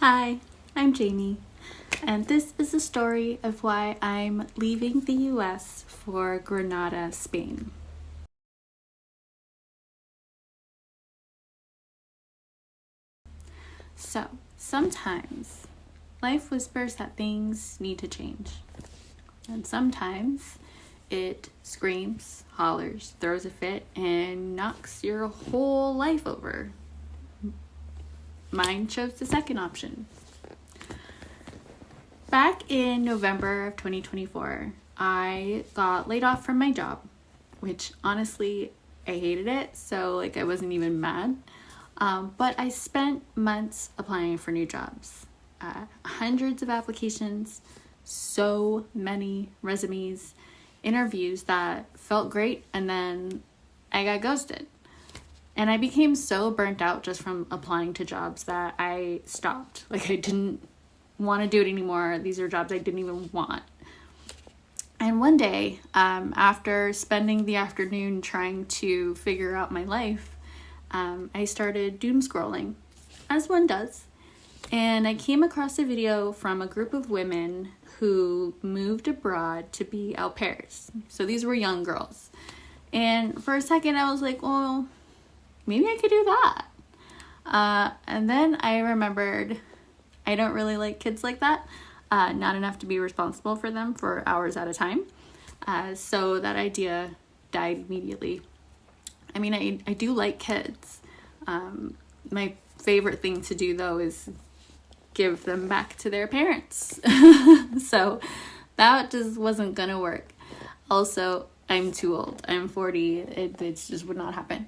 Hi, I'm Jamie, and this is the story of why I'm leaving the US for Granada, Spain. So, sometimes life whispers that things need to change, and sometimes it screams, hollers, throws a fit, and knocks your whole life over. Mine chose the second option. Back in November of 2024, I got laid off from my job, which honestly, I hated it, so I wasn't even mad. But I spent months applying for new jobs. Hundreds of applications, so many resumes, interviews that felt great, and then I got ghosted. And I became so burnt out just from applying to jobs that I stopped. I didn't want to do it anymore. These are jobs I didn't even want. And one day, after spending the afternoon trying to figure out my life, I started doom scrolling, as one does. And I came across a video from a group of women who moved abroad to be au pairs. So these were young girls. And for a second, I was like, well, maybe I could do that. And then I remembered I don't really like kids like that. Not enough to be responsible for them for hours at a time. So that idea died immediately. I mean, I do like kids. My favorite thing to do, though, is give them back to their parents. So that just wasn't going to work. Also, I'm too old. I'm 40. It just would not happen.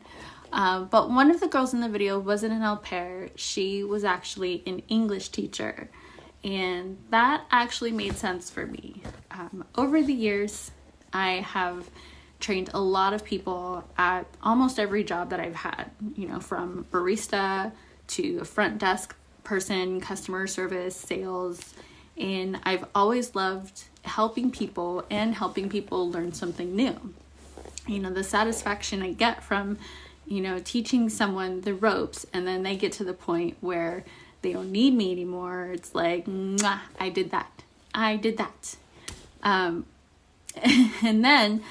But one of the girls in the video wasn't an au pair. She was actually an English teacher. And that actually made sense for me. Over the years, I have trained a lot of people at almost every job that I've had, from barista to a front desk person, customer service, sales. And I've always loved helping people and helping people learn something new. The satisfaction I get from teaching someone the ropes, and then they get to the point where they don't need me anymore. It's like, mwah, I did that. And then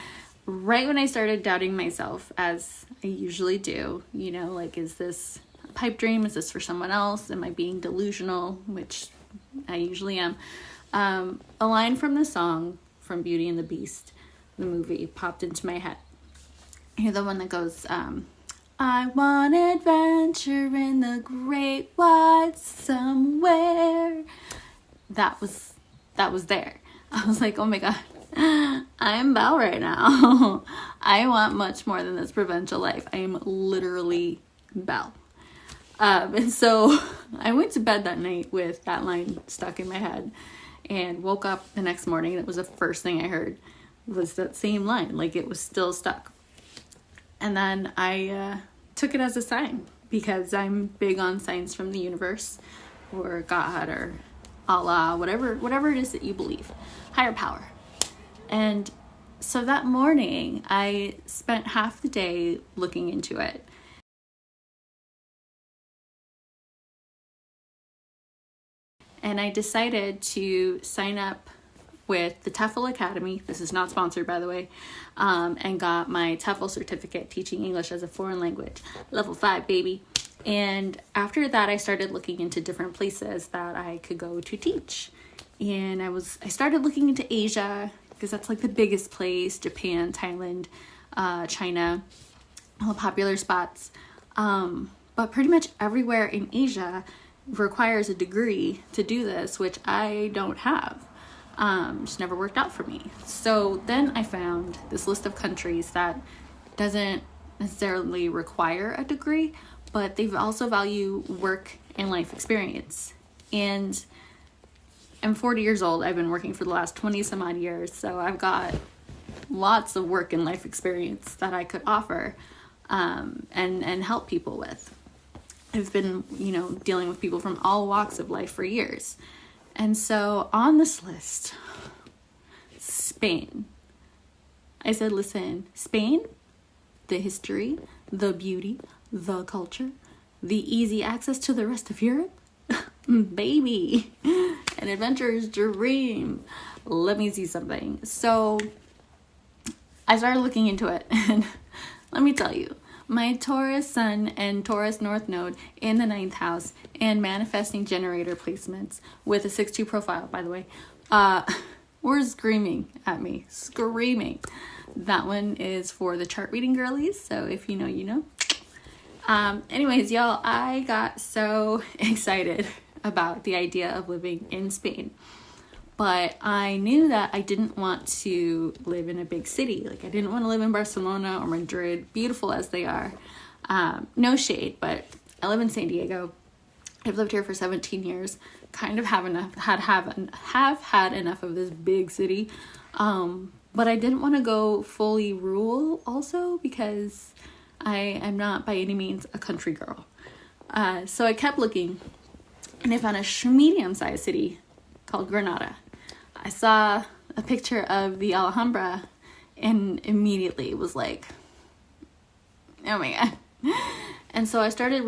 right when I started doubting myself, as I usually do, is this a pipe dream? Is this for someone else? Am I being delusional? Which I usually am. A line from the song from Beauty and the Beast, the movie, popped into my head. The one that goes, I want adventure in the great wide somewhere. That was there. I was like, oh my God, I'm Belle right now. I want much more than this provincial life. I am literally Belle. And so I went to bed that night with that line stuck in my head and woke up the next morning, and it was the first thing I heard was that same line. It was still stuck. And then I took it as a sign, because I'm big on signs from the universe or God or Allah, whatever it is that you believe, higher power. And so that morning I spent half the day looking into it. And I decided to sign up with the TEFL Academy. This is not sponsored, by the way. And got my TEFL certificate teaching English as a foreign language, level 5, baby. And after that, I started looking into different places that I could go to teach. And I started looking into Asia, because that's the biggest place: Japan, Thailand, China, all the popular spots. But pretty much everywhere in Asia requires a degree to do this, which I don't have. Just never worked out for me. So then I found this list of countries that doesn't necessarily require a degree, but they also value work and life experience. And I'm 40 years old. I've been working for the last 20 some odd years. So I've got lots of work and life experience that I could offer, and help people with. I've been, dealing with people from all walks of life for years. And so on this list, Spain. I said, listen, Spain, the history, the beauty, the culture, the easy access to the rest of Europe. baby, an adventurer's dream. Let me see something. So I started looking into it, and let me tell you, my Taurus Sun and Taurus North Node in the 9th house and manifesting generator placements with a 6-2 profile, by the way, were screaming at me. Screaming. That one is for the chart reading girlies, so if you know, you know. Anyways, y'all, I got so excited about the idea of living in Spain. But I knew that I didn't want to live in a big city. Like, I didn't want to live in Barcelona or Madrid, beautiful as they are. No shade, but I live in San Diego. I've lived here for 17 years. Kind of have had enough of this big city. But I didn't want to go fully rural also, because I am not by any means a country girl. So I kept looking, and I found a medium-sized city called Granada. I saw a picture of the Alhambra and immediately was like, oh my God. And so I started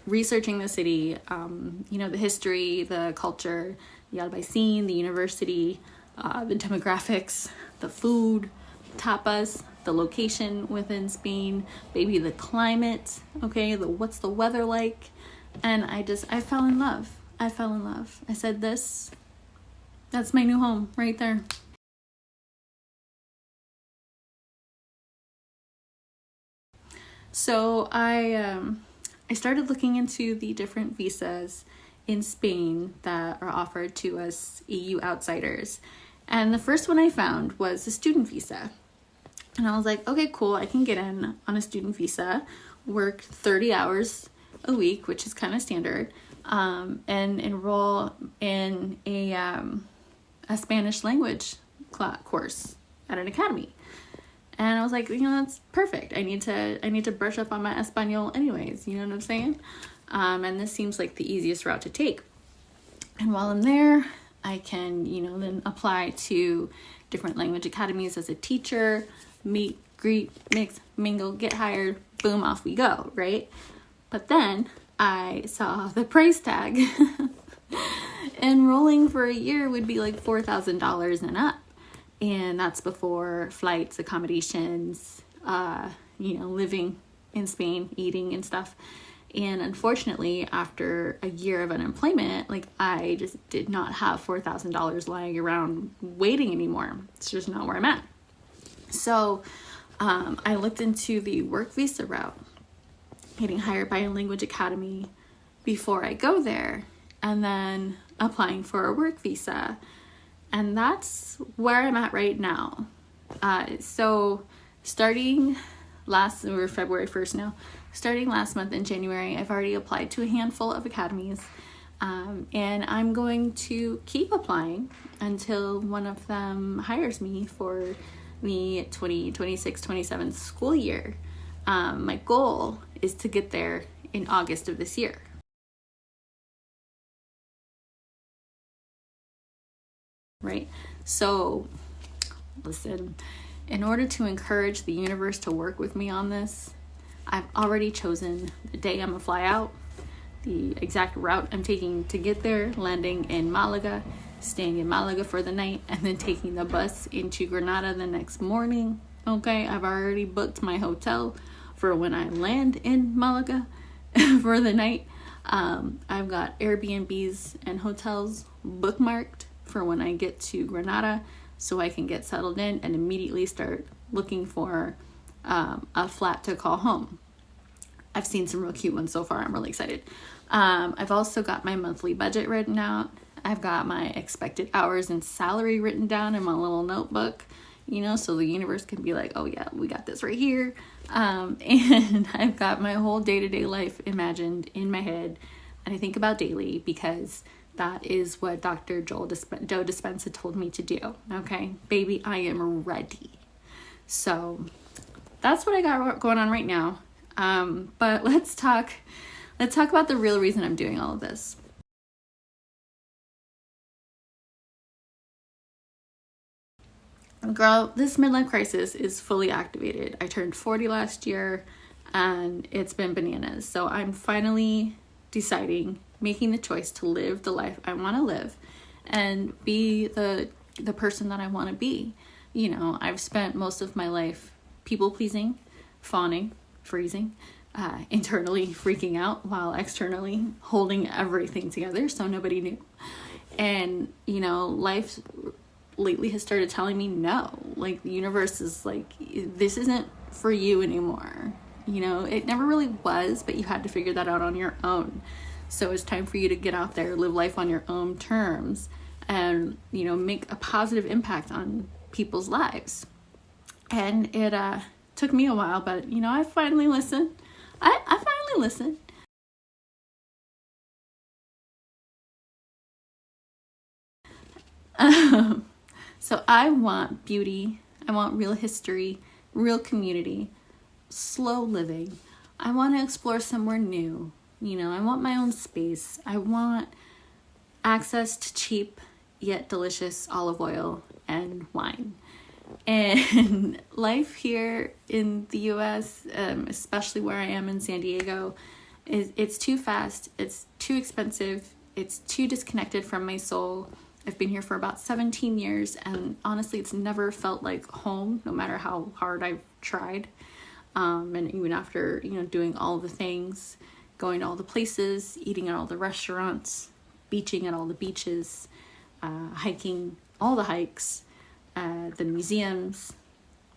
researching the city, the history, the culture, the Albaicín, the university, the demographics, the food, tapas, the location within Spain, maybe the climate, okay, what's the weather like. And I fell in love. I said, that's my new home right there. So I started looking into the different visas in Spain that are offered to us EU outsiders. And the first one I found was a student visa. And I was like, okay, cool, I can get in on a student visa, work 30 hours a week, which is kind of standard, and enroll in a Spanish language course at an academy. And I was like, that's perfect. I need to brush up on my Espanol anyways, you know what I'm saying? And this seems like the easiest route to take. And while I'm there, I can, then apply to different language academies as a teacher, meet, greet, mix, mingle, get hired, boom, off we go, right? But then I saw the price tag. Enrolling for a year would be like $4,000 and up. And that's before flights, accommodations, living in Spain, eating and stuff. And unfortunately, after a year of unemployment, I just did not have $4,000 lying around waiting anymore. It's just not where I'm at. So I looked into the work visa route, getting hired by a language academy before I go there, and then applying for a work visa. And that's where I'm at right now. So starting we're February 1st now, starting last month in January, I've already applied to a handful of academies. And I'm going to keep applying until one of them hires me for the 2026-27 school year. My goal is to get there in August of this year. Right? So, listen, in order to encourage the universe to work with me on this, I've already chosen the day I'm gonna fly out, the exact route I'm taking to get there, landing in Malaga, staying in Malaga for the night, and then taking the bus into Granada the next morning. Okay, I've already booked my hotel for when I land in Malaga for the night. I've got Airbnbs and hotels bookmarked for when I get to Granada, so I can get settled in and immediately start looking for a flat to call home. I've seen some real cute ones so far. I'm really excited. I've also got my monthly budget written out. I've got my expected hours and salary written down in my little notebook, so the universe can be like, oh yeah, we got this right here. And I've got my whole day-to-day life imagined in my head, and I think about daily because that is what Dr. Joe Dispenza told me to do. Okay, baby, I am ready. So that's what I got going on right now. But let's talk about the real reason I'm doing all of this. Girl, this midlife crisis is fully activated. I turned 40 last year and it's been bananas. So I'm finally deciding making the choice to live the life I want to live and be the person that I want to be. You know, I've spent most of my life people pleasing, fawning, freezing, internally freaking out while externally holding everything together so nobody knew. And, you know, life lately has started telling me no. Like, the universe is like, this isn't for you anymore. You know, it never really was, but you had to figure that out on your own. So it's time for you to get out there, live life on your own terms, and, you know, make a positive impact on people's lives. And it took me a while, but, you know, I finally listened. I finally listened. So I want beauty. I want real history, real community, slow living. I want to explore somewhere new. You know, I want my own space. I want access to cheap yet delicious olive oil and wine. And life here in the US, especially where I am in San Diego, it's too fast, it's too expensive, it's too disconnected from my soul. I've been here for about 17 years, and honestly, it's never felt like home, no matter how hard I've tried. And even after, you know, doing all the things, going to all the places, eating at all the restaurants, beaching at all the beaches, hiking all the hikes, the museums,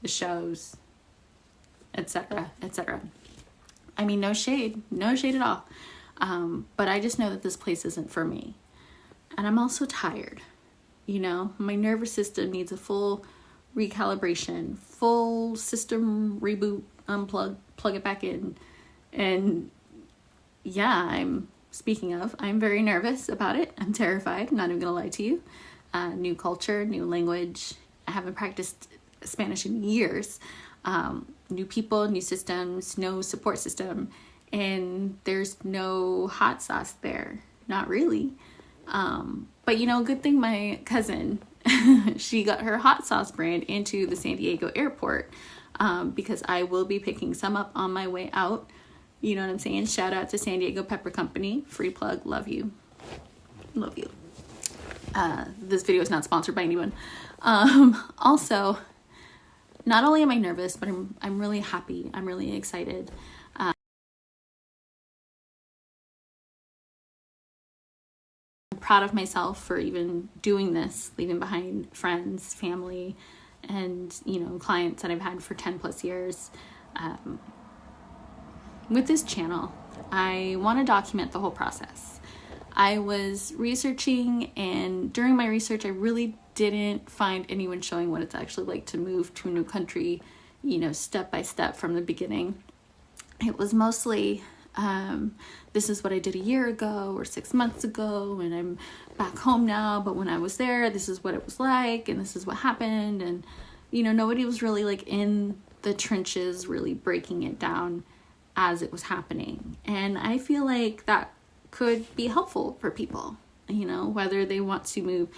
the shows, etc., etc. I mean, no shade at all. But I just know that this place isn't for me. And I'm also tired. You know, my nervous system needs a full recalibration, full system reboot, unplug, plug it back in. And yeah, I'm very nervous about it. I'm terrified, I'm not even gonna lie to you. New culture, new language. I haven't practiced Spanish in years. New people, new systems, no support system. And there's no hot sauce there. Not really. But you know, good thing my cousin, she got her hot sauce brand into the San Diego airport, because I will be picking some up on my way out. You know what I'm saying? Shout out to San Diego Pepper Company. Free plug. Love you. Love you. This video is not sponsored by anyone. Also, not only am I nervous, but I'm really happy. I'm really excited. Proud of myself for even doing this, leaving behind friends, family, and, you know, clients that I've had for 10 plus years. With this channel, I want to document the whole process. I was researching, and during my research, I really didn't find anyone showing what it's actually like to move to a new country, you know, step by step from the beginning. It was mostly this is what I did a year ago or 6 months ago, and I'm back home now, but when I was there, this is what it was like, and this is what happened. And, you know, nobody was really like in the trenches, really breaking it down as it was happening. And I feel like that could be helpful for people, you know, whether they want to move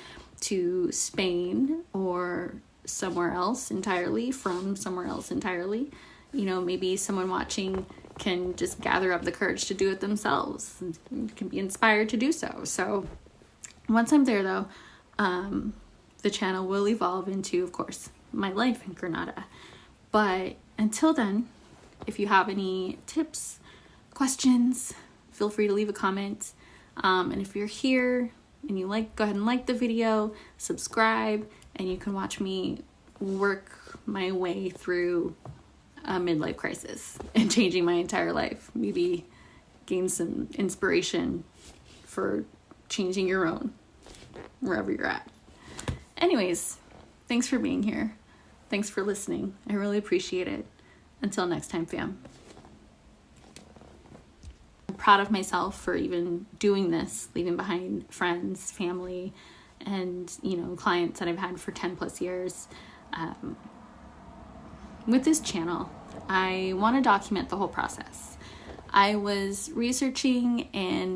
to Spain or somewhere else entirely, from somewhere else entirely. You know, maybe someone watching can just gather up the courage to do it themselves and can be inspired to do so. So once I'm there, though, the channel will evolve into, of course, my life in Granada. But until then, if you have any tips, questions, feel free to leave a comment. And if you're here and you like, go ahead and like the video, subscribe, and you can watch me work my way through a midlife crisis and changing my entire life. Maybe gain some inspiration for changing your own wherever you're at. Anyways, thanks for being here. Thanks for listening. I really appreciate it. Until next time, fam. I'm proud of myself for even doing this, leaving behind friends, family, and, you know, clients that I've had for 10 plus years. With this channel, I want to document the whole process. I was researching, and